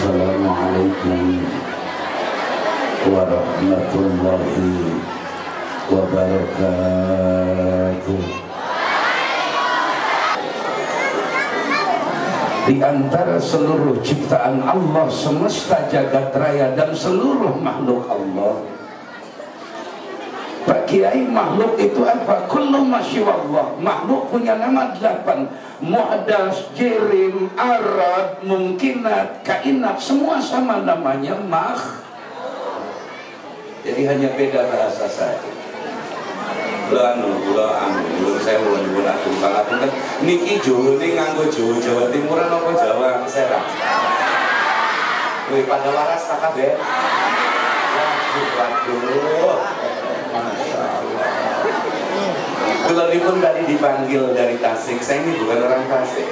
Assalamualaikum warahmatullahi wabarakatuh. Di antara seluruh ciptaan Allah semesta jagat raya dan seluruh makhluk Allah, Pak Kiai, makhluk itu apa? Kullu masyiwallah. Makhluk punya nama 8: muhdas, jirim, arad, mungkinat, kainat. Semua sama namanya Jadi hanya beda bahasa saja. Belum saya mulai kalau kan niki Jawa ini nganggo Jawa Timuran apa Jawa Serang. Wih, pada waras tak kabeh. Waduh. Masya Allah. Kulonipun tadi dipanggil dari Tasik. Saya ini bukan orang Tasik.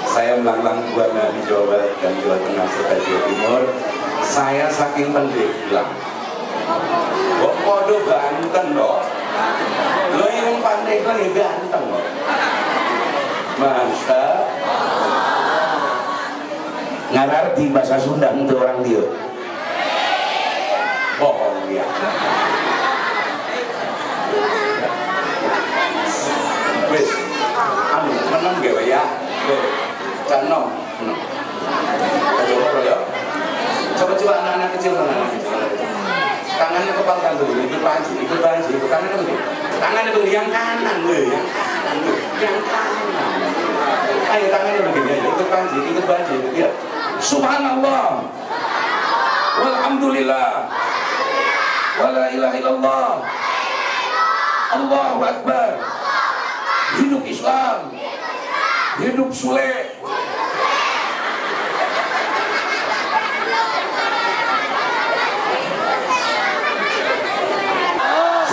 Saya melanglang buana di Jawa Barat dan Jawa Tengah serta Jawa Timur. Saya saking pendeklang. Kok podo ganteng loh. Lo yang pandeglang ya ganteng loh. Masya ngarti bahasa Sunda untuk orang dia. Bohong ya. Wis, menang gak ya? Canom, coba anak-anak kecil mana? Tangannya kepalkan dulu, ikut panji, tangannya begini. Tangannya begini, yang kanan yang kanan. Ayo tangannya begini, ikut panji, lihat. Subhanallah, walhamdulillah, wala ilaha illallah, Allahu Akbar. Hidup Islam, hidup Sule.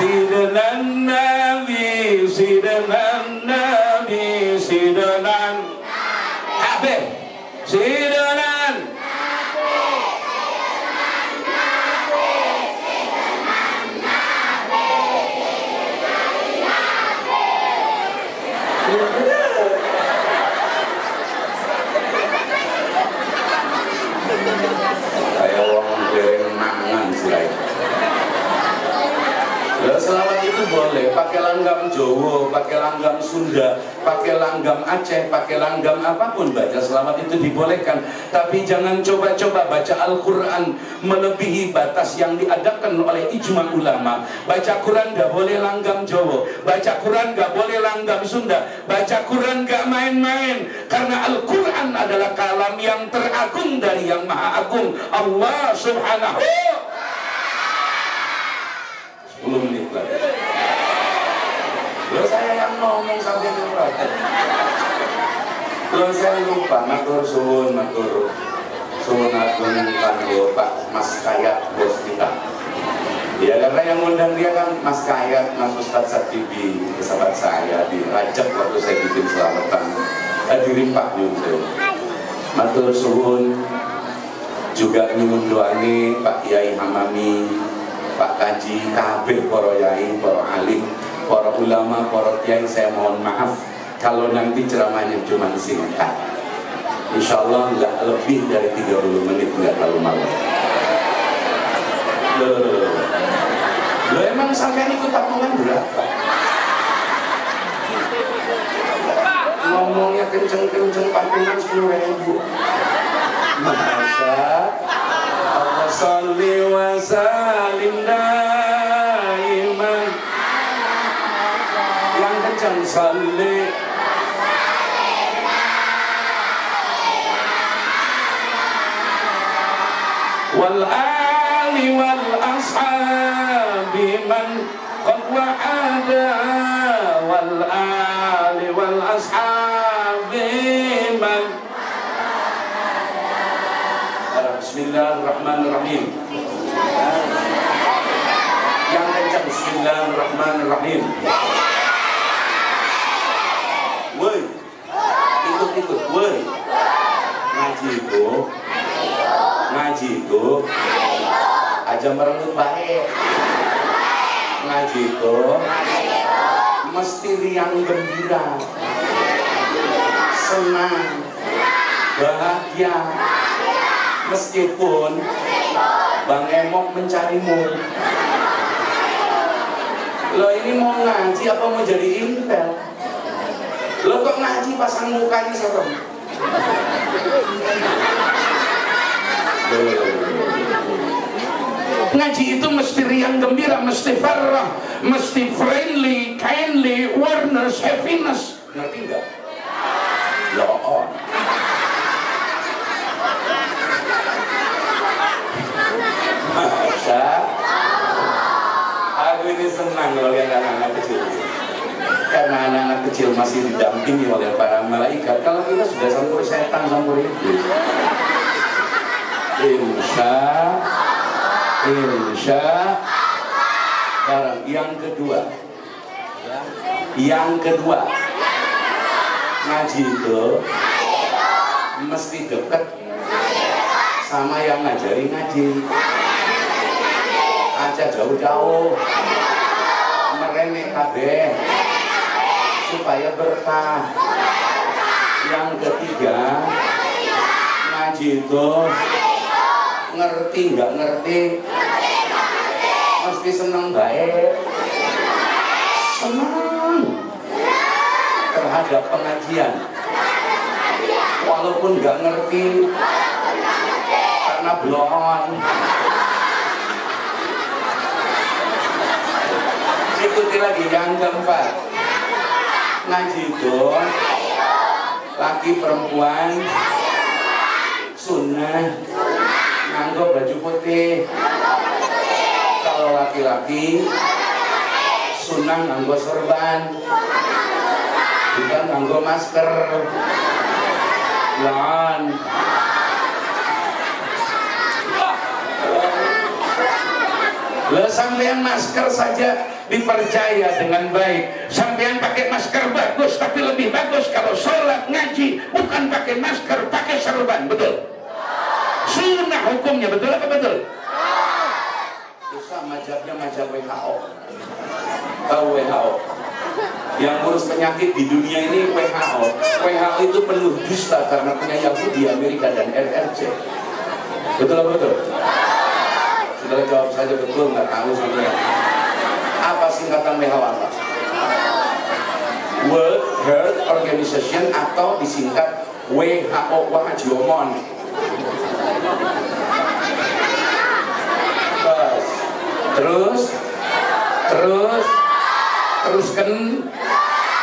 Sidanan Nabi, sidanan Nabi, sidanan Nabi, sidanan kayak orang dereng mangan sih. Selawat itu boleh pakai langgam Jawa, pakai langgam Sunda, pakai langgam Aceh, pakai langgam apapun, baca selawat itu dibolehkan. Tapi jangan coba-coba baca Al-Quran melebihi batas yang diadakan oleh ijma ulama. Baca Quran gak boleh langgam Jawa, baca Quran gak boleh langgam Sunda, baca Quran gak main-main. Karena Al-Quran adalah kalam yang teragung dari yang maha agung, Allah subhanahu. 10 menit lagi. Loh, saya yang ngomong sampai lupa. Loh, saya lupa. Matur suwun agung kanggo Pak Mas Kayat, bos kita. Ya, karena yang ngundang dia kan Mas Kayat, Mas Ustadz Satibi, sahabat saya di Rajab waktu saya bikin selamatan di Rimpak Yunus. Matur suwun juga nyuwun doane Pak Yai Hamami, Pak Kaji, kabeh para yai, para alim, para ulama, para kiai. Saya mohon maaf kalau nanti ceramahnya cuma singkat. Insya Allah nggak lebih dari 30 menit, nggak terlalu malam. Loh, emang sampai ikut tabungan berapa? Ngomongnya kenceng-kenceng, tabungan 10.000. Masa Allah sholli wa sallim daiman. Yang kencang sholli wal ali wal ashabi man qad wa'ada wal ali wal ashabi man. Bismillahirrahmanirrahim. Yang kencang Bismillahirrahmanirrahim. Woi, ikut woi. Ngaji itu aja merengut baik. Ngaji itu mesti riang gembira, senang, bahagia, Meskipun Bang Emok mencarimu. Lo ini mau ngaji apa mau jadi intel? Lo kok ngaji pasang mukanya serem? Ngaji itu mesti riang gembira, mesti farah, mesti friendly, kindly, warmness, happiness. Ngerti nggak? Ya on. Masa aku ini senang kalau lihat anak-anak kecil, karena anak-anak kecil masih didampingi oleh para malaikat. Kalau kita sudah campur setan, campur iblis. Insya barang. Yang kedua ngaji itu mesti deket sama yang ngajari ngaji. Aja jauh-jauh merenek kabeh supaya berkah. Yang ketiga ngaji itu ngerti nggak ngerti mesti seneng baik, senang terhadap pengajian walaupun nggak ngerti karena belum. Ikuti lagi yang keempat, ngaji itu laki perempuan sunnah nganggo baju putih. Kalau laki-laki sunnah nganggo sorban, bukan nganggo masker. Lan lo sampean masker saja dipercaya dengan baik. Sampean pakai masker bagus, tapi lebih bagus kalau sholat ngaji bukan pakai masker, pakai sorban. Betul? Sunnah hukumnya, betul apa betul? Susah mazhabnya mazhab WHO. Tahu WHO? Yang ngurus penyakit di dunia ini WHO. WHO itu penuh dusta karena punya Yahudi, Amerika dan RRC. Betul apa betul? Sudah jawab saja betul, nggak tahu sampai. Apa singkatan WHO apa? World Health Organization atau disingkat WHO, Wahajomon.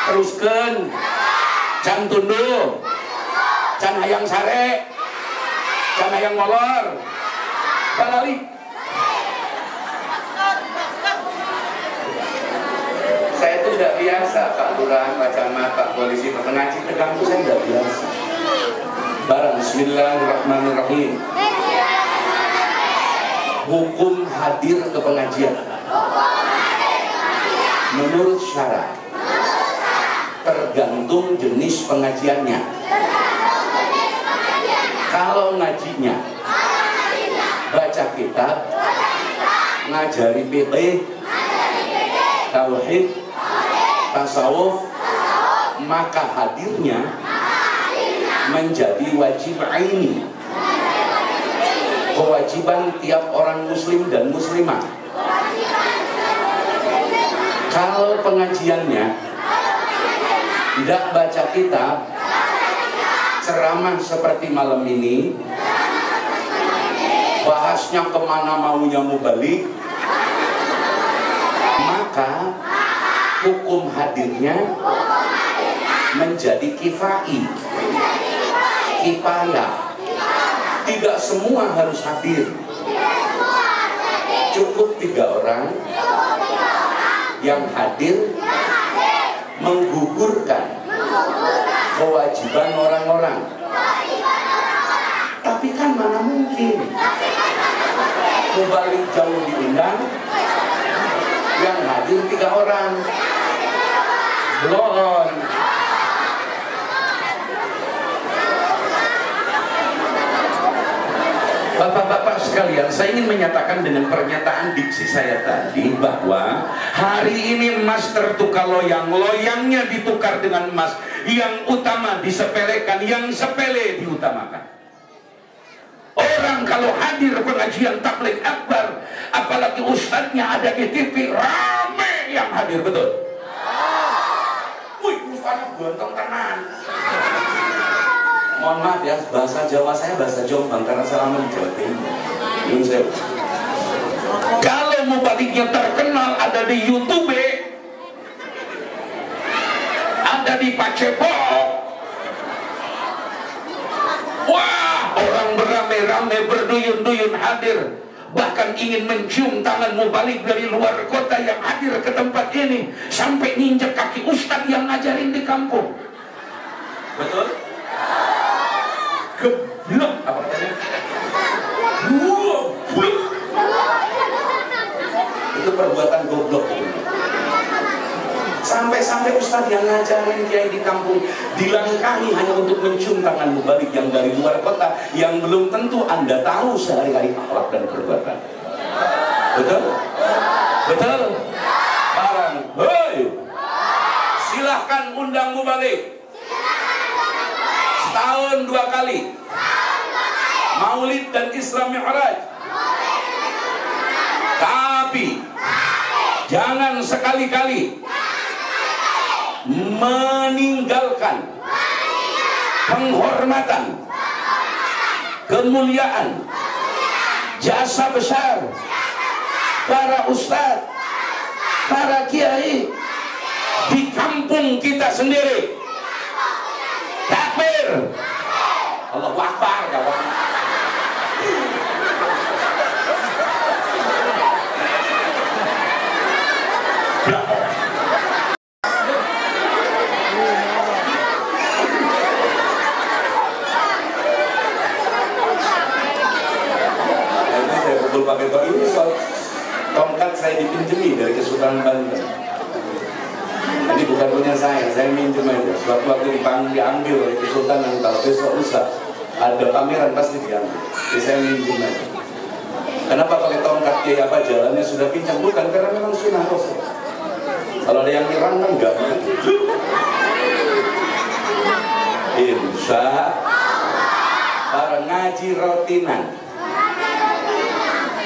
teruskan can tunduh, can hayang sare, can hayang molor, balik. Saya itu tidak biasa, Pak Lurah, Pak Camat, Pak Polisi, Pak Pengaji, tegang itu saya tidak biasa. Barang Bismillahirrahmanirrahim. Hukum hadir ke pengajian menurut syarat tergantung jenis pengajiannya. Kalau ngajinya baca kitab, ngajari PT, tauhid, tasawuf, maka hadirnya menjadi wajib aini, kewajiban tiap orang muslim dan muslimah. Kalau pengajiannya tidak baca kitab, ceramah seperti malam ini, bahasnya kemana maunya mau balik, maka hukum hadirnya menjadi kifai, kifayah. Tidak semua harus hadir, cukup 3 orang yang hadir menggugurkan kewajiban orang-orang. Tapi kan mana mungkin mubalik jauh diundang, yang hadir 3 orang belum. Bapak-bapak sekalian, saya ingin menyatakan dengan pernyataan diksi saya tadi bahwa hari ini emas tertukar loyang, loyangnya ditukar dengan emas. Yang utama disepelekan, yang sepele diutamakan. Orang kalau hadir pengajian tabligh akbar, apalagi ustadznya ada di TV, rame yang hadir, betul? Wih, ustadznya ganteng tenan. Mohon maaf ya, bahasa Jawa saya bahasa Jombang karena selama di Jawa Timur. Ini saya. Kalau mubaliknya terkenal ada di YouTube, ada di Pacepok. Wah, orang beramai-ramai berduyun-duyun hadir. Bahkan ingin mencium tangan mubalik dari luar kota yang hadir ke tempat ini, sampai nginjek kaki ustadz yang ngajarin di kampung. Betul? Geblok, apa katanya? Itu perbuatan goblok. Sampai-sampai ustadz yang ngajarin kiai di kampung dilangkahi hanya untuk mencium tangan mubalik yang dari luar kota, yang belum tentu Anda tahu sehari-hari akhlak dan perbuatan. Betul? Betul? Sekarang, hoi, silahkan undang mubalik. Setahun 2 kali Maulid dan Isra Mi'raj. Tapi jangan sekali-kali meninggalkan penghormatan, kemuliaan, jasa besar para ustadz, para kiai di kampung kita sendiri. Takbir, Allahu Akbar, kawan. Pakai tongkat ini, tongkat saya dipinjemi dari Kesultanan Banten. Ini bukan punya saya minjem aja. Suatu waktu diambil oleh Kesultanan, kalau besok lusa ada pameran pasti diambil. Jadi saya minjem aja. Kenapa pakai tongkat kiai apa jalannya sudah pincang? Bukan, karena memang sunnah Rasul. Kalau ada yang nyerang kan enggak. Insya para ngaji rotinan.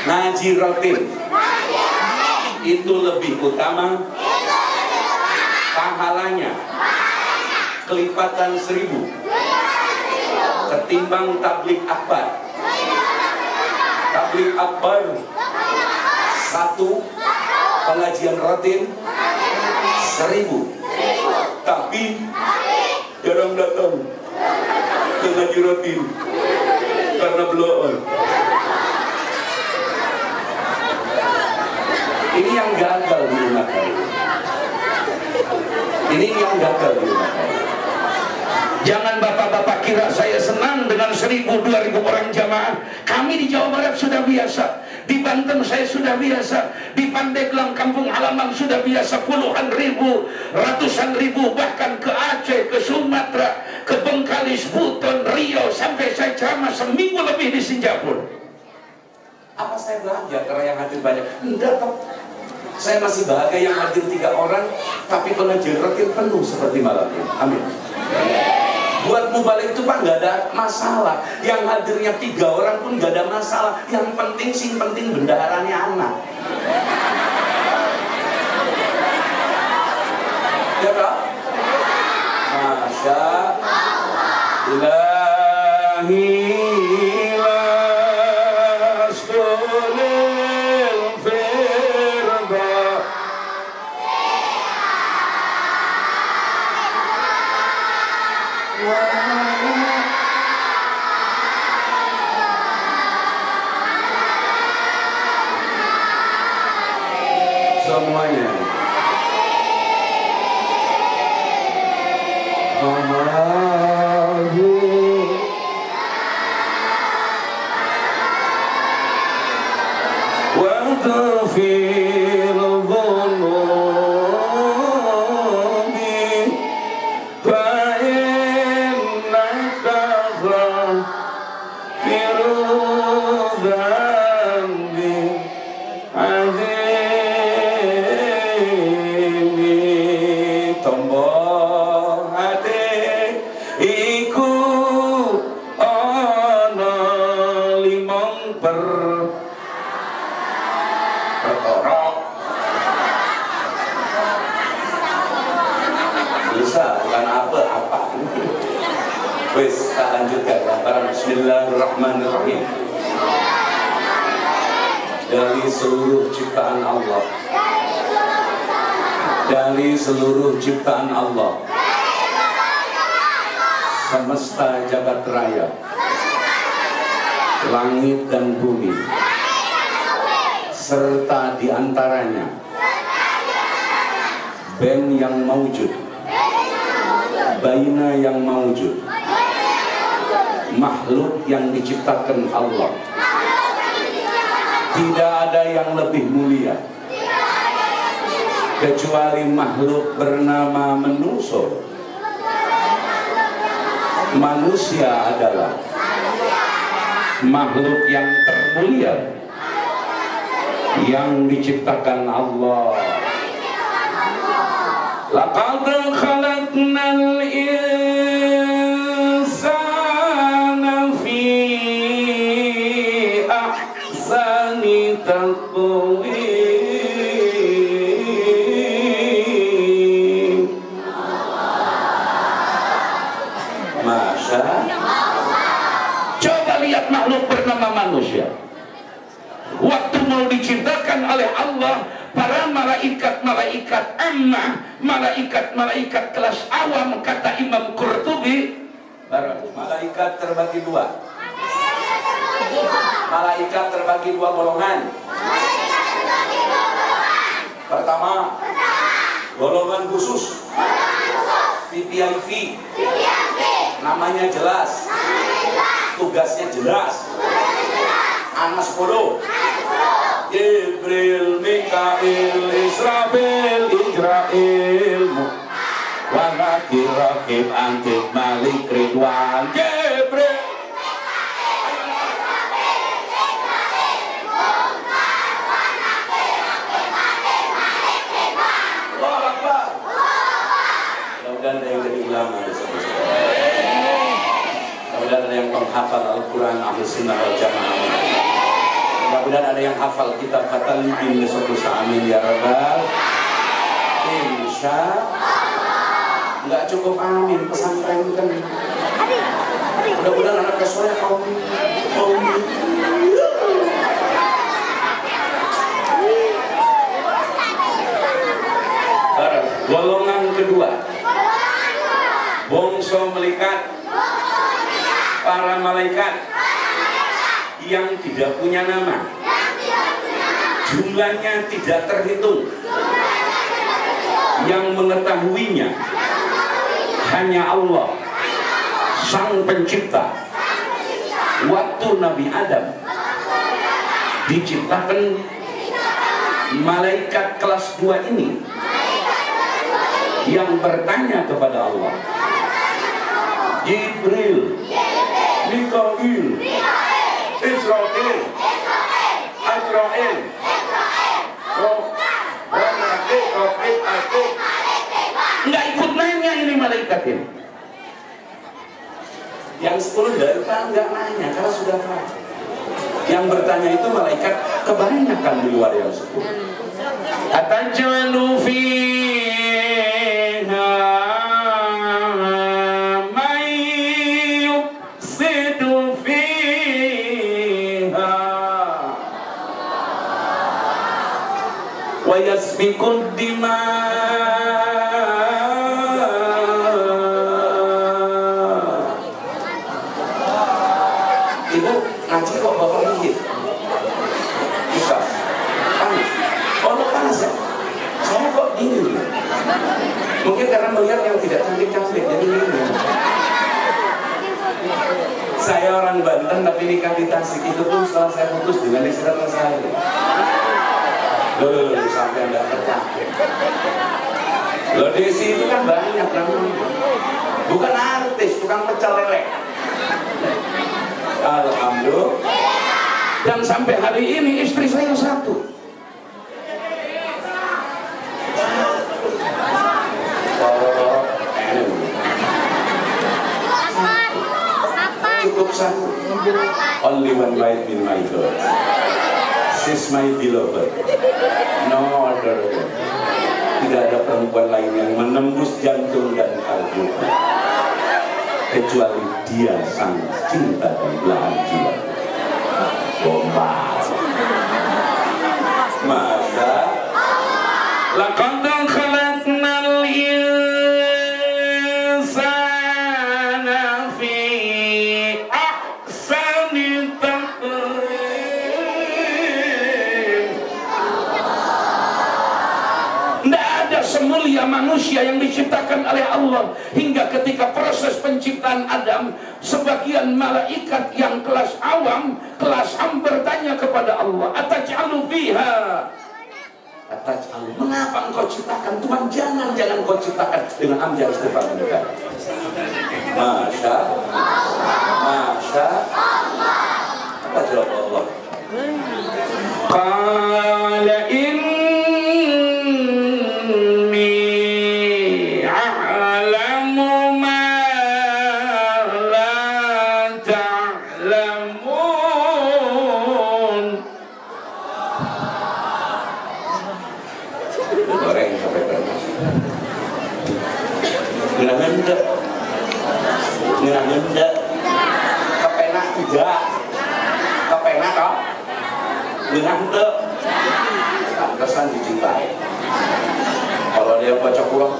Ngaji rutin itu lebih utama pahalanya kelipatan 1000 ketimbang tabligh akbar. Tabligh akbar satu pengajian rutin 1000, tapi jarang datang ke ngaji rutin karena blow on. Ini yang gagal di rumah kami. Ini yang gagal di rumah kami. Jangan bapak-bapak kira saya senang dengan 1000-2000 orang jamaah. Kami di Jawa Barat sudah biasa, di Banten saya sudah biasa, di Pandeglang kampung halaman sudah biasa, puluhan ribu, ratusan ribu, bahkan ke Aceh, ke Sumatera, ke Bengkalis, Buton, Riau, sampai saya ceramah seminggu lebih di Singapura. Apa saya bahagia karena yang hadir banyak? Enggak toh. Saya masih bahagia yang hadir 3 orang, tapi pengajian rutin penuh seperti malam ini. Amin. Buat mubalik itu Pak nggak ada masalah. Yang hadirnya 3 orang pun nggak ada masalah. Yang penting penting bendaharanya anak. Ya toh? Masya Ilahi. Semuanya. Wes, tak lanjutkan gambaran. Bismillahirrahmanirrahim. Dari seluruh ciptaan Allah, dari seluruh ciptaan Allah, semesta jagat raya, langit dan bumi, serta diantaranya ben yang maujud, baina yang maujud, makhluk yang diciptakan Allah. Tidak ada yang lebih mulia kecuali makhluk bernama manusia. Manusia adalah makhluk yang termulia yang diciptakan Allah. Laqad khalaqnal insana fi ahsani taqwim. Masya. Coba lihat makhluk bernama manusia. Waktu mau diciptakan oleh Allah, para malaikat-malaikat amma, malaikat-malaikat kelas awam, kata Imam Qurtubi, malaikat terbagi dua. Malaikat terbagi dua golongan. Pertama, golongan khusus, VIP, namanya jelas, tugasnya jelas. Anas 10, Jibril, Mikail, Israfil, Israel, wa Nakir, Rakib, Antid, Malik, Ridwan, Jibril. Allahu Akbar. Mudah-mudahan ada yang jadi ulama di sini. Mudah-mudahan ada yang penghafal Al-Quran Ahlus Sunnah wal Jamaah. Mudah-mudahan ada yang hafal kitab Fatal Bin suatu amin ya rabbal. Insya nggak cukup amin, pesantren kan. Mudah-mudahan anak kesoya amin. Golongan kedua, bongso melikat, para malaikat yang tidak punya nama, jumlahnya tidak terhitung, yang mengetahuinya hanya Allah, Sang Pencipta. Waktu Nabi Adam diciptakan, malaikat kelas 2 ini yang bertanya kepada Allah, Jibril, Mikail, Israfil, Azrail, nggak ikut nanya ini malaikat ini. Yang 10 dari nggak nanya karena sudah tahu. Yang bertanya itu malaikat kebanyakan di luar yang 10. Atajalu fiha may yufsidu fiha wa yasfikud dima'. Ibu ngaji kok bapak gigit? Bisa? Panas? Oh lo panas ya? Saya kok dingin? Mungkin karena melihat yang tidak cantik-cantik jadi dingin. Saya orang Banten tapi nikah di Tasik, itu pun setelah saya putus dengan istri saya. Loh, sampai anda percaya. Loh, Desi itu kan banyak namanya. Bukan artis, tukang pecel lele. Alhamdulillah. Dan sampai hari ini istri saya satu. Cukup satu. Only one wife in my heart. She's my beloved. No other. Tidak ada perempuan lain yang menembus jantung dan kalbu. kecuali dia sang cinta dan belahan jiwa. Bomba. Masa laqad khalaqnal insana fi ahsani taqwim. Tidak ada semulia manusia yang diciptakan oleh Allah. Hingga ketika proses penciptaan Adam, sebagian malaikat yang kelas awam bertanya kepada Allah, ataj'alu fiha, mengapa engkau ciptakan? Tuhan, jangan kau ciptakan dengan amjar istighfar mereka. Masya apa jawab Allah? Qala inni a'lamu ma la ta'lamun. Goreng sampai terus. Ngenak kepenak tidak, kepenak kok ngenak pantesan dicintai. Kalau dia baca Quran,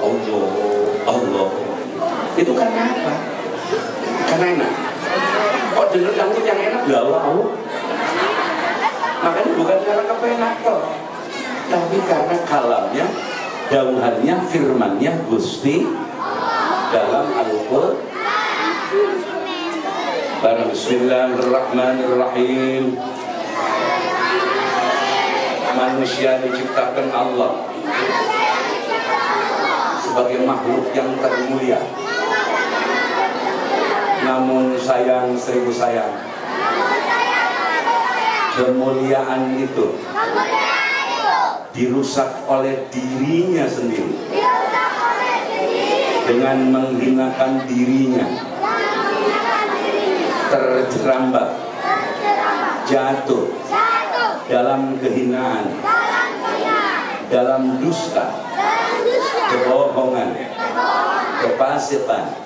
Allah itu karena apa? Karena enak. Kok denger dangdut yang enak gak mau? Makanya bukan karena kepenak kok, tapi karena kalamnya, dauhannya, firmannya Gusti dalam Al-Qur'an. Bismillahirrahmanirrahim. Manusia diciptakan Allah sebagai makhluk yang termulia. Namun sayang seribu sayang, kemuliaan itu dirusak oleh dirinya sendiri dengan menghinakan dirinya, terjerambab, jatuh dalam kehinaan, dalam dusta, kebohongan, kefasikan,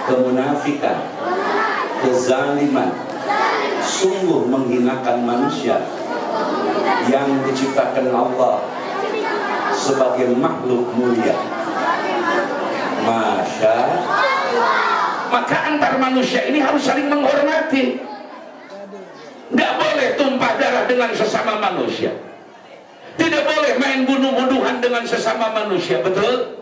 kemunafikan, kezaliman, sungguh menghinakan manusia yang diciptakan Allah sebagai makhluk mulia. Masya Allah. Maka antar manusia ini harus saling menghormati. Tidak boleh tumpah darah dengan sesama manusia. Tidak boleh main bunuh-bunuhan dengan sesama manusia. Betul?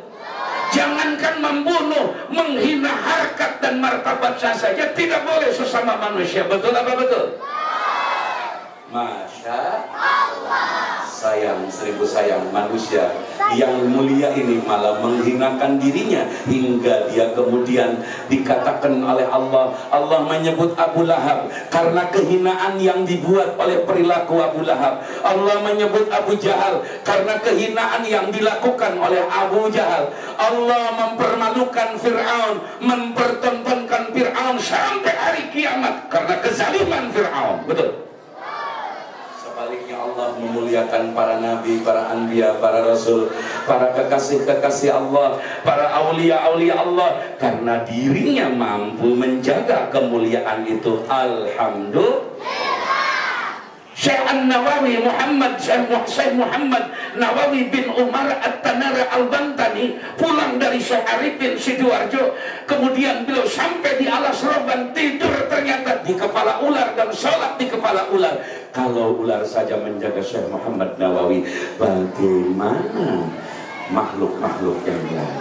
Jangankan membunuh, menghina harkat dan martabat saja tidak boleh sesama manusia. Betul apa betul? Masya Allah. Sayang seribu sayang, manusia yang mulia ini malah menghinakan dirinya hingga dia kemudian dikatakan oleh Allah. Allah menyebut Abu Lahab karena kehinaan yang dibuat oleh perilaku Abu Lahab. Allah menyebut Abu Jahal karena kehinaan yang dilakukan oleh Abu Jahal. Allah mempermalukan Fir'aun, mempertontonkan Fir'aun sampai hari kiamat karena kezaliman Fir'aun. Betul? Sebaliknya Allah memuliakan para nabi, para anbiya, para rasul, para kekasih-kekasih Allah, para aulia-aulia Allah karena dirinya mampu menjaga kemuliaan itu. Alhamdulillah. Syekh An-Nawawi Syekh Muhammad Nawawi bin Umar At-Tanara Al-Bantani pulang dari Syekh Arifin Sidoarjo, kemudian beliau sampai di alas roban, tidur ternyata di kepala ular dan sholat di kepala ular. Kalau ular saja menjaga Syekh Muhammad Nawawi, bagaimana makhluk-makhluk yang lain?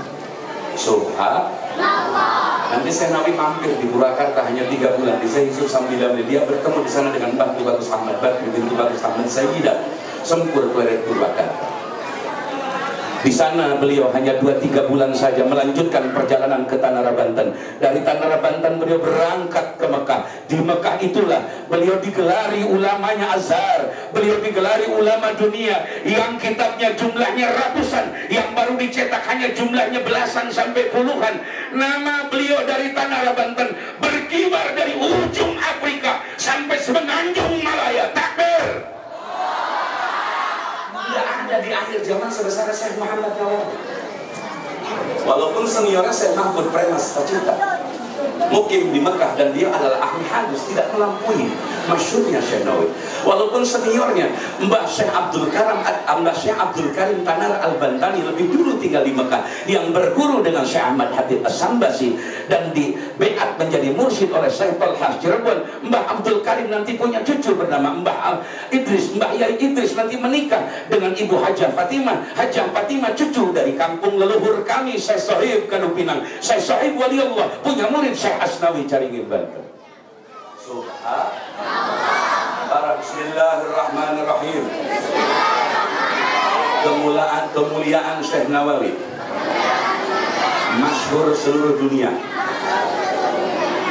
Subhanallah. Nanti saya Nawawi mampir di Purwakarta hanya 3 bulan di Syekh Yusuf Sambilan. Dia bertemu di sana dengan Mbah Tubagus Ahmad, bintu Tubagus Ahmad Sayyidah Sempur Kleret Purwakarta. Di sana beliau hanya 2-3 bulan saja melanjutkan perjalanan ke Tanara Banten. Dari Tanara Banten beliau berangkat ke Mekah. Di Mekah itulah beliau digelari ulamanya Azhar. Beliau digelari ulama dunia yang kitabnya jumlahnya ratusan, yang baru dicetak hanya jumlahnya belasan sampai puluhan. Nama beliau dari Tanara Banten berkibar dari ujung Afrika sampai semenanjung Malaya. Takbir! Tidak ada di akhir zaman sebesar Syekh Muhammad Nawawi. Walaupun seniornya Syekh Mahmud Premas Pacinta. mukim di Mekah dan dia adalah ahli hadis, tidak melampaui masyhurnya Syekh Nawawi. Walaupun seniornya Mbah Syekh Abdul Karim Tanar Al-Bantani lebih dulu tinggal di Mekah, yang berguru dengan Syekh Ahmad Hatib As-Sambasi dan di beat menjadi mursyid oleh Syekh Tolhas Cirebon. Mbah Abdul Karim nanti punya cucu bernama Mbah Yai Idris, nanti menikah dengan Ibu Hajah Fatimah cucu dari kampung leluhur kami, Syekh Sohib Kadupinang, Syekh Sohib Waliullah, punya murid Syekh Asnawi Caringin Banten. Subhanallah. Bismillahirrahmanirrahim. Kemuliaan Syekh Nawawi masyhur seluruh dunia.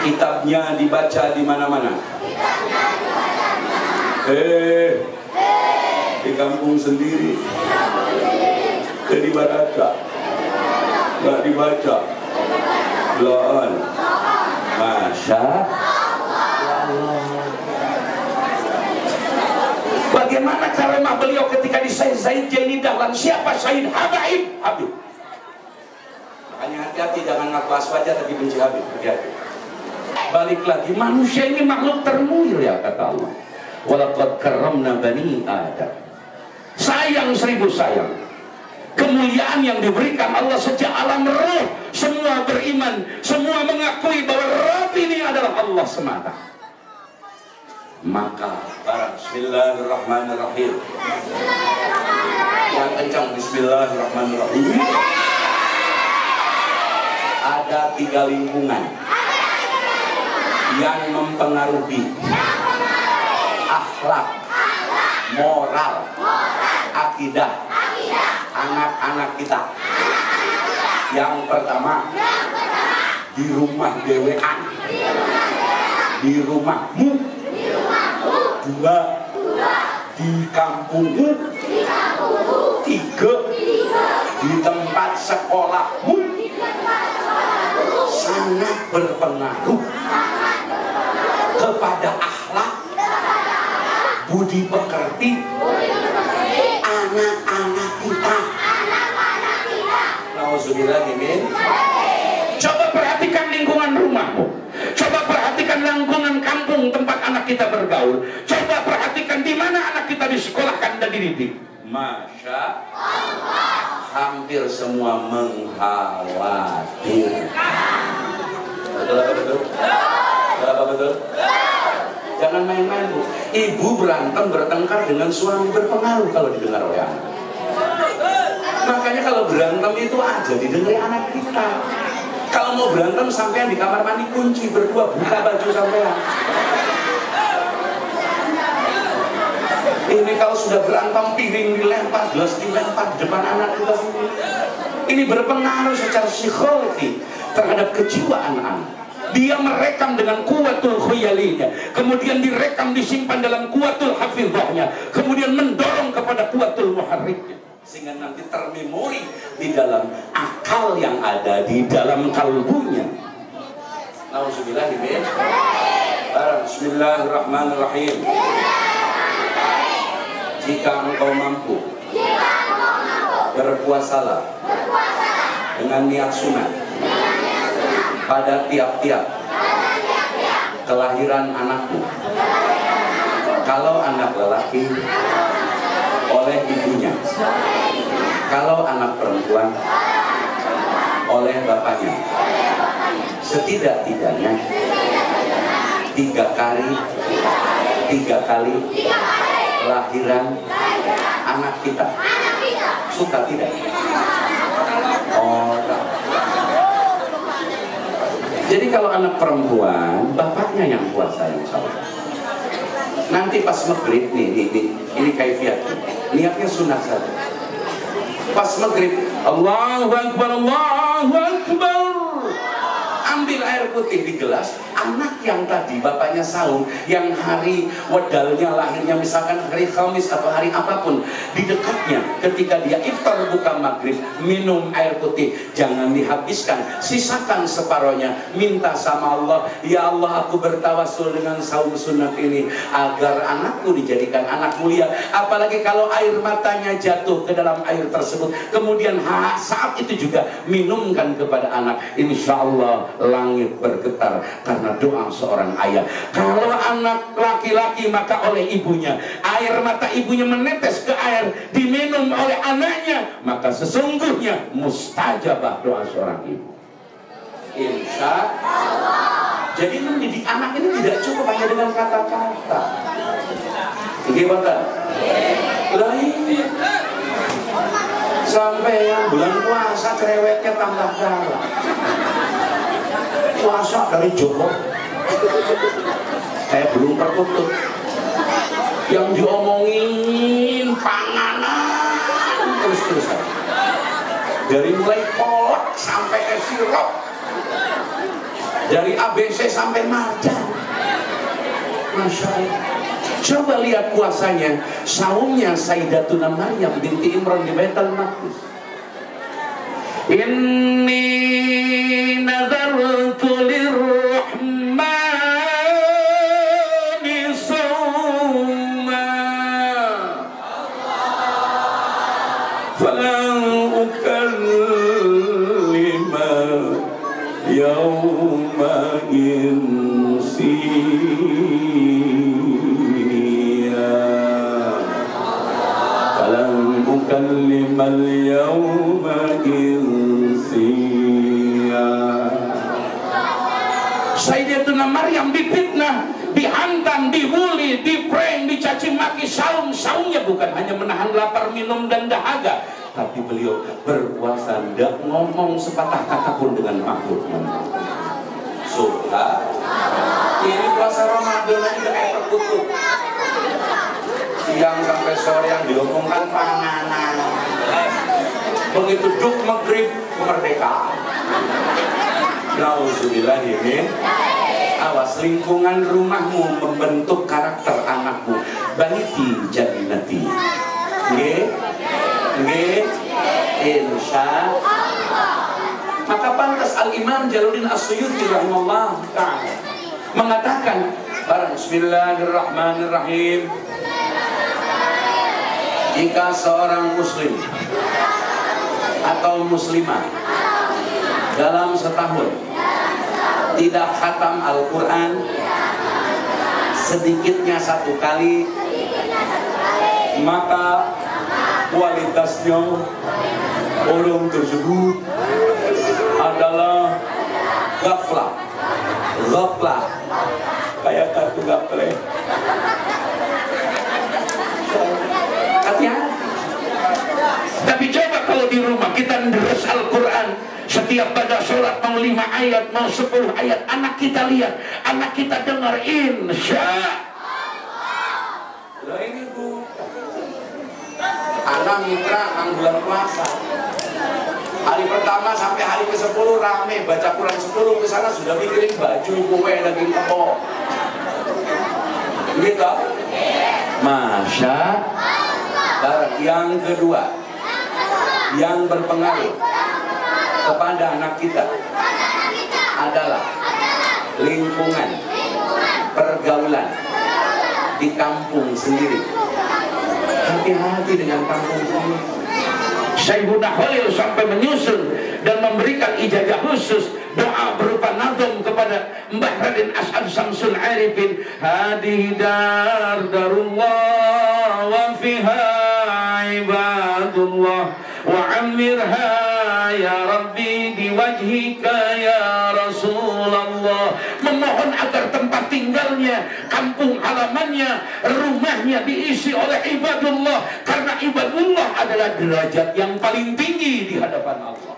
Kitabnya dibaca di mana-mana. Di kampung sendiri jadi baca, nggak dibaca. Belon. Masya Allah. Bagaimana karamah beliau ketika di Said Jaini Dahlan? Siapa Said? Habib. Makanya hati-hati, jangan ngaku aswaja tapi benci Habib. Hati-hati. Balik lagi, manusia ini makhluk termulia kata Allah. Walaqad karramna bani Adam. Sayang seribu sayang. Kemuliaan yang diberikan Allah sejak alam roh, semua beriman, semua mengakui bahwa Rabb ini adalah Allah semata. Maka Bismillahirrahmanirrahim. Yang kencang Bismillahirrahmanirrahim. Ada 3 lingkungan yang mempengaruhi akhlak, moral, akidah anak-anak kita. Yang pertama, di rumah dewean, di rumahmu. 2, di kampungmu. 3, di tempat sekolahmu. Sangat berpengaruh kepada akhlak, budi pekerti anak-anak kita. Nauzubillah min. Coba perhatikan lingkungan rumahmu. Coba perhatikan lingkungan kampung tempat anak kita bergaul. Coba perhatikan di mana anak kita disekolahkan dan dididik. Masya Allah. Hampir semua mengkhawatirkan. Betul apa betul? Betul apa betul? Jangan main-main, Bu. Ibu berantem bertengkar dengan suami berpengaruh kalau didengar oleh anak. Makanya kalau berantem itu aja didengar anak kita. Kalau mau berantem sampean di kamar mandi kunci berdua, buka baju sampean. Ini kalau sudah berantem piring dilempar, gelas dilempar depan anak kita sendiri. Ini berpengaruh secara psikologi terhadap kejiwaan anak. Dia merekam dengan kuwatul khayalinya, kemudian direkam disimpan dalam kuwatul hafizahnya, kemudian mendorong kepada kuwatul muharriknya, sehingga nanti termemori di dalam akal yang ada di dalam kalbunya. Nauzubillah min. Bismillahirrahmanirrahim. Jika engkau mampu, berpuasalah dengan niat sunat pada tiap-tiap kelahiran anakmu. Kalau anak lelaki, oleh ibunya. Kalau anak perempuan, oleh bapaknya. Setidak-tidaknya 3 kali lahiran anak kita. Suka tidak? Orang. Jadi kalau anak perempuan, bapaknya yang puasa yang salah. Nanti pas maghrib ini kaifiat. Niatnya sunat saja. Pas maghrib, Allahu Akbar, Allahu Akbar. Ambil air putih di gelas, anak yang tadi bapaknya saum, yang hari wedalnya lahirnya misalkan hari Kamis atau hari apapun, di dekatnya ketika dia iftar buka maghrib minum air putih, jangan dihabiskan, sisakan separohnya, minta sama Allah, ya Allah aku bertawassul dengan saum sunat ini agar anakku dijadikan anak mulia. Apalagi kalau air matanya jatuh ke dalam air tersebut, kemudian saat itu juga minumkan kepada anak, insya Allah langit bergetar karena doa seorang ayah. Kalau anak laki-laki maka oleh ibunya, air mata ibunya menetes ke air diminum oleh anaknya, maka sesungguhnya mustajabah doa seorang ibu, insya Allah. Jadi mendidik anak ini tidak cukup hanya dengan kata-kata. Gimana? Lah ini sampai yang bulan puasa cerewetnya tambah galak. Puasa dari Joko, saya belum tertutup. Yang diomongin panganan terus-terusan. Dari mulai kolak sampai es sirup, dari ABC sampai marjan. Masya Allah. Coba lihat puasanya, saumnya Sayyidatuna Maryam binti Imran di Baitul Maqdis. Inni nazartu lirrahmani sawma falan ukallima yawma ukallimal yawma insiya. Sayyidatuna Maryam difitnah, dihantam, dibuli, diprank, dicaci maki. Saumnya bukan hanya menahan lapar, minum dan dahaga, tapi beliau berpuasa tidak ngomong sepatah kata pun dengan makhluk. Ini puasa Ramadan aja kayak tertutup. Siang sampai sore yang diomongkan panganan. Begitu duk maghrib kemerdekaan. Nauzubillah ini. Awas, lingkungan rumahmu membentuk karakter anakmu. Baiti jannati. Nggih? Nggih? Insya Allah. Maka pantas Al-Imam Jalaluddin As-Suyuti rahimahullah ta'ala mengatakan, Bismillahirrahmanirrahim, jika seorang muslim atau muslimah dalam setahun tidak khatam Al-Quran sedikitnya 1 kali, maka kualitasnya orang tersebut adalah ghaflah, kayak kartu gaple. Hati-hati. Tapi coba kalau di rumah kita menerus Al-Quran, setiap pada sholat mau 5 ayat, mau 10 ayat, anak kita lihat, anak kita dengar, insya Allah. Ini bu, anak mitra 6 bulan puasa. Hari pertama sampai hari ke-10 rame baca Quran 10, ke sana sudah mikirin baju, kue, daging kebo. Gitu? Masya Allah. Yang kedua, yang berpengaruh kepada anak kita adalah lingkungan, pergaulan di kampung sendiri. Hati-hati dengan kampung sendiri. Sayyiduna Khalil sampai menyusun dan memberikan ijazah khusus doa berupa nazam kepada Mbah Raden As'ad Samsul Arifin, hadihi darullah wa fiha ibadullah wa amirha ya Rabbi biwajhika ya Rasulullah. Memohon agar tempat tinggalnya, kampung halamannya, rumahnya diisi oleh ibadullah, karena ibadullah adalah derajat yang paling tinggi di hadapan Allah.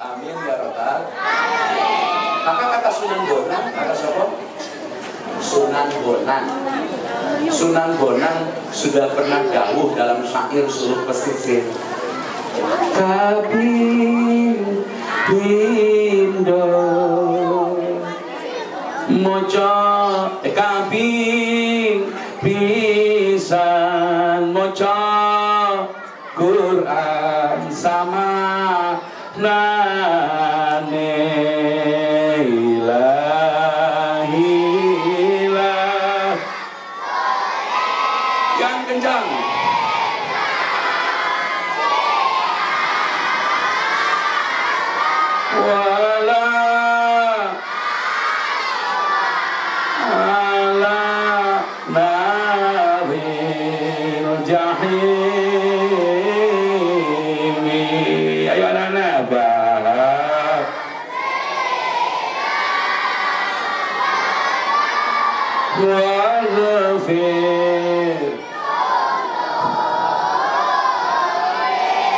Amin ya Rabbal alamin. Maka kata Sunan Bonang, kata siapa? Sunan Bonang. Sunan Bonang sudah pernah dawuh dalam syair Suluh Pesisir. Kabin Pindo moco kaping pisan moco Quran sama nane ilahilah yang kencang wala ala naril jahimi. Ayo anak-anak bahas waghfir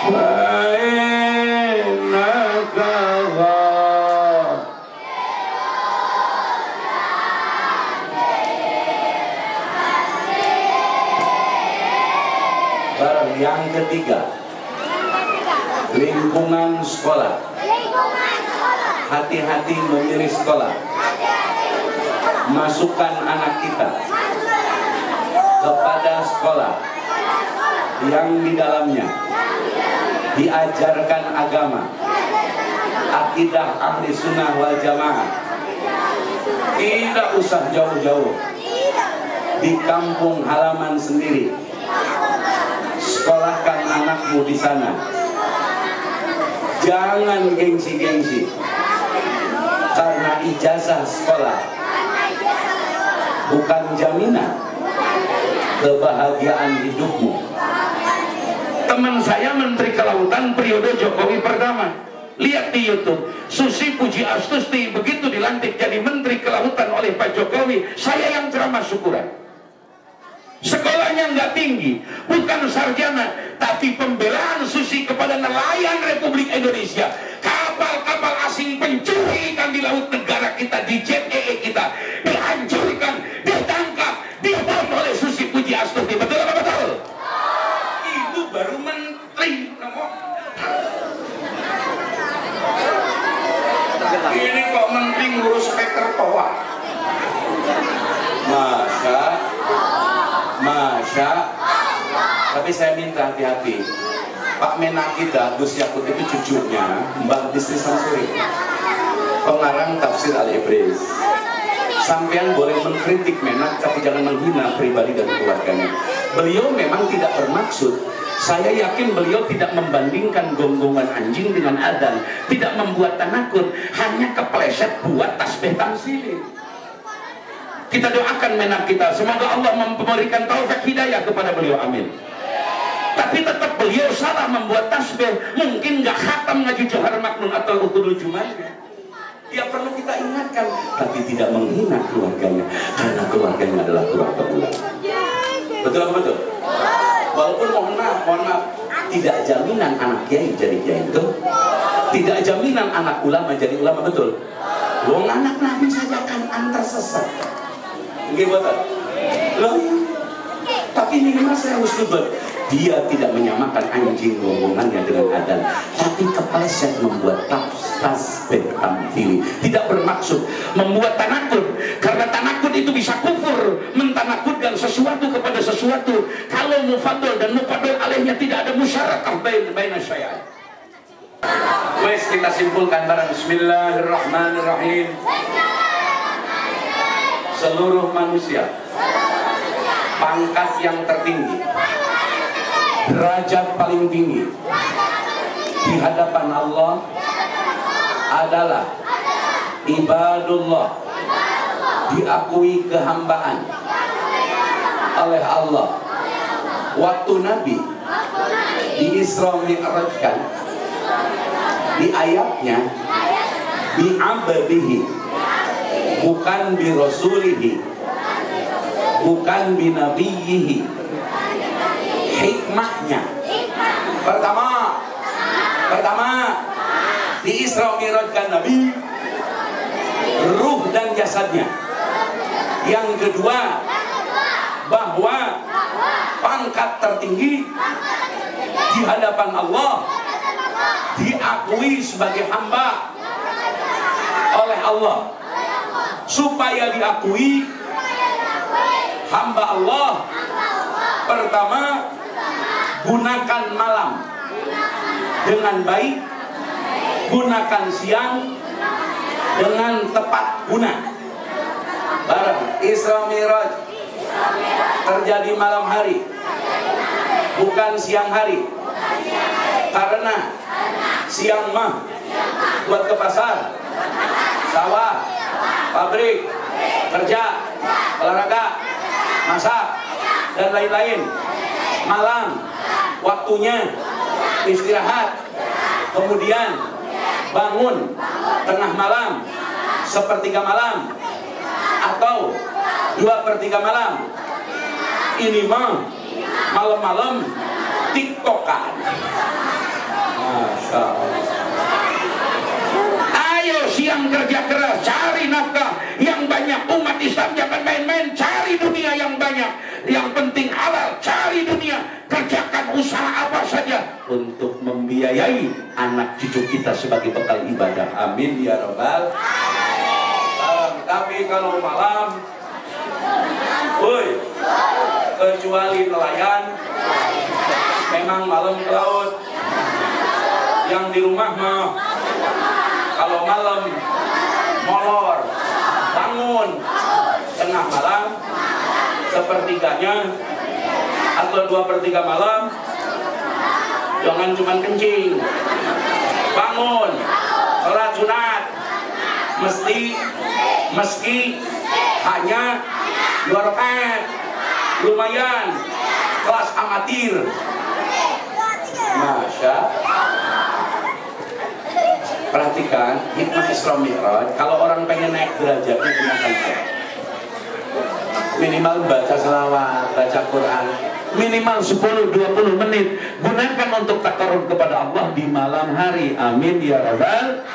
fa'innaka yang ketiga, lingkungan sekolah. Hati-hati memilih sekolah. Masukkan anak kita kepada sekolah yang di dalamnya diajarkan agama, akidah ahli sunnah wal jamaah. Tidak usah jauh-jauh, di kampung halaman sendiri. Sekolahkan anakmu di sana. Jangan gengsi-gengsi. Karena ijazah sekolah bukan jaminan kebahagiaan hidupmu. Teman saya Menteri Kelautan periode Jokowi pertama. Lihat di YouTube, Susi Pujiastuti begitu dilantik jadi Menteri Kelautan oleh Pak Jokowi, saya yang ceramah syukuran. Sekolahnya nggak tinggi, bukan sarjana, tapi pembelaan Susi kepada nelayan Republik Indonesia. Kapal-kapal asing pencuri ikan di laut negara kita, di JEE kita, dihancurkan, ditangkap, dibunuh oleh Susi Pujiastuti. Betul apa betul? Itu baru menteri. Ini kok menteri ngurus Peter Toa. Masya, tapi saya minta hati-hati. Pak Menak kita, Gus Yakut itu cucunya Mbak Bisri Samsuri, pengarang tafsir Al-Ibris. Sampean boleh mengkritik Menak, tapi jangan menghina pribadi dan keluarganya. Beliau memang tidak bermaksud. Saya yakin beliau tidak membandingkan gonggongan anjing dengan adzan, tidak membuat tanakut, hanya kepleset buat tasbih tamsilin. Kita doakan Menak kita, semoga Allah memberikan taufik hidayah kepada beliau, amin. Tapi tetap beliau salah membuat tasbih, mungkin nggak khatam ngaji Johar Maknun atau Ukudul Jumannya. Dia perlu kita ingatkan, tapi tidak menghina keluarganya, karena keluarganya adalah keluarga ulama. Betul apa betul? Walaupun mohon maaf, tidak jaminan anak kiai jadi kiai, betul? Tidak jaminan anak ulama jadi ulama, betul? Wong anak Nabi saja kan antar sesat. Gimana? Loh, tapi minimal saya harus ribet. Dia tidak menyamakan anjing ngomongnya dengan adzan, tapi kepleset membuat tasbih tamthili. Tidak bermaksud membuat tanakut, karena tanakut itu bisa kufur, mentanakutkan sesuatu kepada sesuatu. Kalau mufadol dan mufadol alaihnya tidak ada musyarakah baina syai'ain. Wes, kita simpulkan bareng. Bismillahirrahmanirrahim. Seluruh manusia, pangkat yang tertinggi, derajat paling tinggi di hadapan Allah adalah ibadullah, diakui kehambaan oleh Allah. Waktu Nabi di Isra Mi'rajkan, di ayatnya bi'abdihi, bukan bi rasulihi, bukan bi nabiyyihi. Hikmahnya pertama di Isra Mi'rajkan Nabi ruh dan jasadnya. Yang kedua, bahwa pangkat tertinggi di hadapan Allah, diakui sebagai hamba oleh Allah. supaya diakui hamba Allah. Pertama, gunakan malam dengan baik, gunakan siang dengan tepat guna. Barang Isra Mi'raj terjadi malam hari, bukan siang hari. Karena siang mah buat ke pasar, sawah, pabrik, kerja, olahraga, masak, dan lain-lain. Malam waktunya istirahat, kemudian bangun tengah malam, sepertiga malam, atau 2/3 malam. Ini mah malam-malam tiktokan. Masya Allah. Ayo siang kerja keras, cari nafkah yang banyak. Umat Islam jangan main-main, cari dunia yang banyak. Yang penting halal, cari dunia. Kerjakan usaha apa saja untuk membiayai anak cucu kita sebagai bekal ibadah. Amin ya rabbal. Tapi kalau malam, woi, kecuali nelayan, memang malam ke laut. Yang di rumah mah, kalau malam molor, bangun tengah malam, sepertiganya atau 2/3 malam, jangan cuma kencing, bangun, sholat sunat, meski hanya 2 rakaat, lumayan, kelas amatir. Masya. Perhatikan hikmah Isra Mi'raj. Kalau orang pengen naik derajatnya gunakan apa? Minimal baca selawat, baca Quran, minimal 10-20 menit. Gunakan untuk takarrub kepada Allah di malam hari. Amin ya rabbal.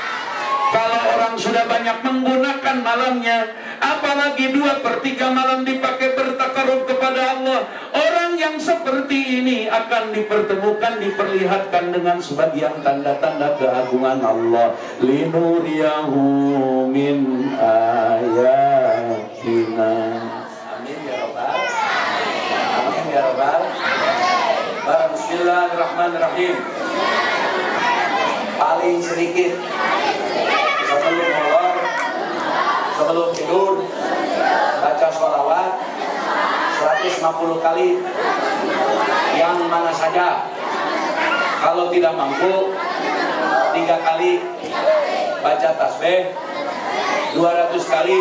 Kalau orang sudah banyak menggunakan malamnya, apalagi 2/3 malam dipakai bertakarrub kepada Allah, orang yang seperti ini akan dipertemukan, diperlihatkan dengan sebagian tanda-tanda keagungan Allah. Linuriyahu min ayatina. Amin ya rabbal. Amin ya rabbal. Bismillahirrahmanirrahim. Paling sedikit sebelum molor, sebelum tidur, baca sholawat 150 kali. Yang mana saja. Kalau tidak mampu, 3 kali baca tasbih, 200 kali,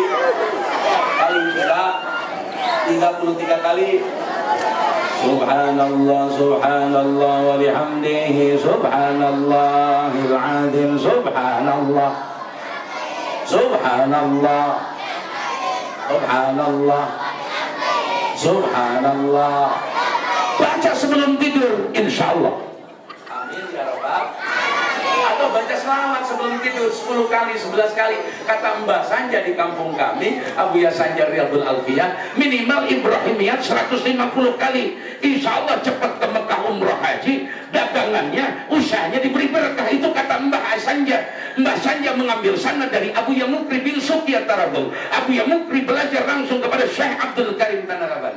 paling tidak 33 kali. Subhanallah, subhanallah wa bihamdihi, subhanallahil azim, subhanallah, subhanallah, subhanallah, subhanallah. Baca sebelum tidur, insya Allah. Amin ya rabbal. Atau baca selawat sebelum tidur 10 kali, 11 kali. Kata Mbah Sanja di kampung kami, Abu Ya Sanja Riyadul Alfiyah, minimal Ibrahimiyat 150 kali. Insya Allah cepat ke Mekah umrah haji, dagangannya, usahanya diberi berkah. Itu kata Mbah Sanja. Mbah Sanja mengambil sanad dari Abu Ya Mukri bin Suqiyat Tarabul. Abu Ya Mukri belajar langsung kepada Syekh Abdul Karim Tanaraban.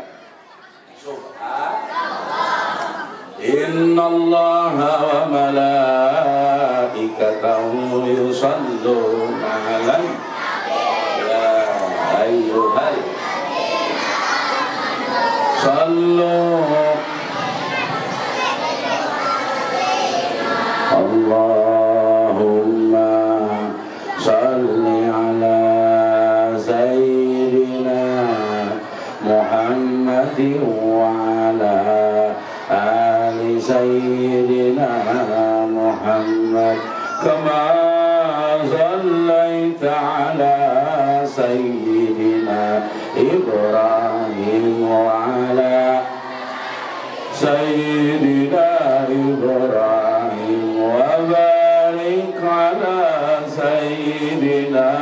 Inna Allaha wa malaikatahu yusalluna 'alan ya ayyuhal sallu Allahumma salli ala sayyidina Muhammadin wa ala ali sayyidina Muhammad kama sallaita ala sayyidina Ibrahim wa ala sayyidina Ibrahim wa barik ala sayyidina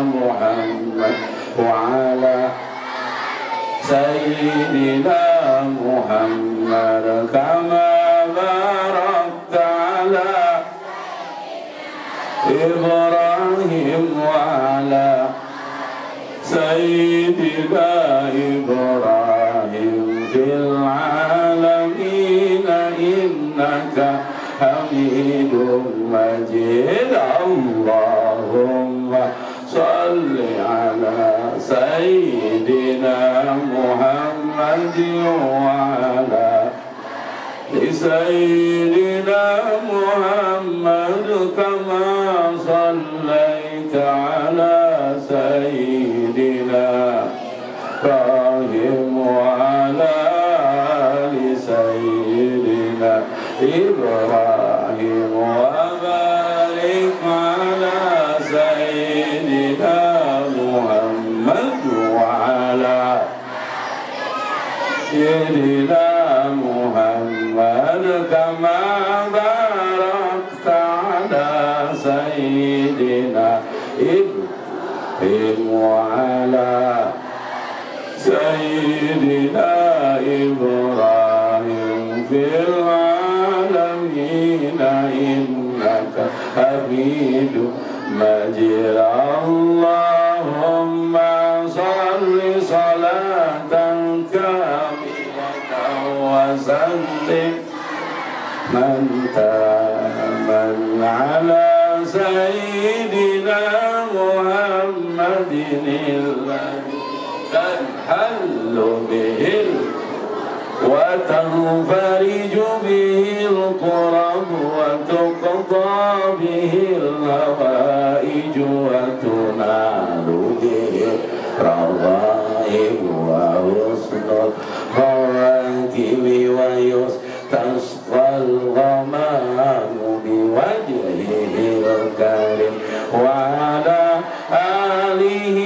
Muhammad wa ala sayyidina Muhammad kama barakta ala Ibrahim wa ala سيدنا إبراهيم في العالمين إنك حميد مجيد اللهم صل على سيدنا محمد وعلى سيدنا محمد كما صليت على سيدنا إبراهيم وعلى آل سيدنا إبراهيم وبارك على سيدنا محمد وعلى سيدنا محمد كما باركت على سيدنا إبراهيم وعلى سيدنا إبراهيم في العالمين إنك حميد مجيد اللهم صل صلاة كاملة وسلم من تامن على سيدنا محمد الذي تنحل به وتنفرج به الكرب وتقضى به الهوائج وتنال به الرغائب وحسن الخواتم ويستسقى الغمام بوجهه الكريم وعلى آله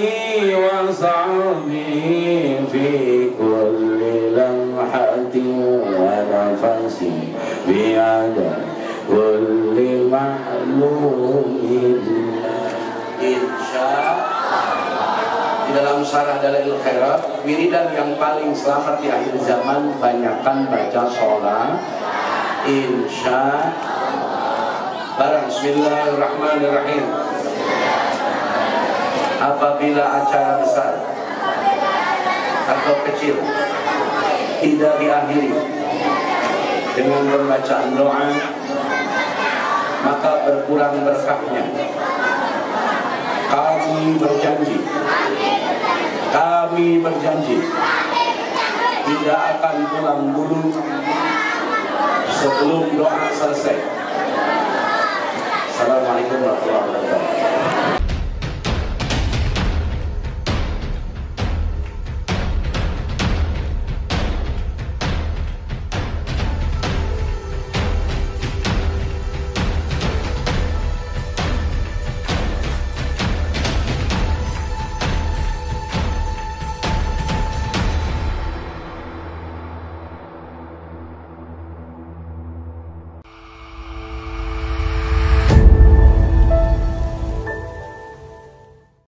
وصحبه في كل لمحة ونفس بعدد كل معلوم Di dalam syarah Dalail Khairat, wiridan yang paling selamat di akhir zaman, banyakkan baca sholat insya barang. Bismillahirrahmanirrahim. Apabila acara besar atau kecil tidak diakhiri dengan pembacaan doa, maka berkurang berkahnya. Kami berjanji tidak akan pulang dulu sebelum doa selesai. Assalamualaikum warahmatullahi wabarakatuh.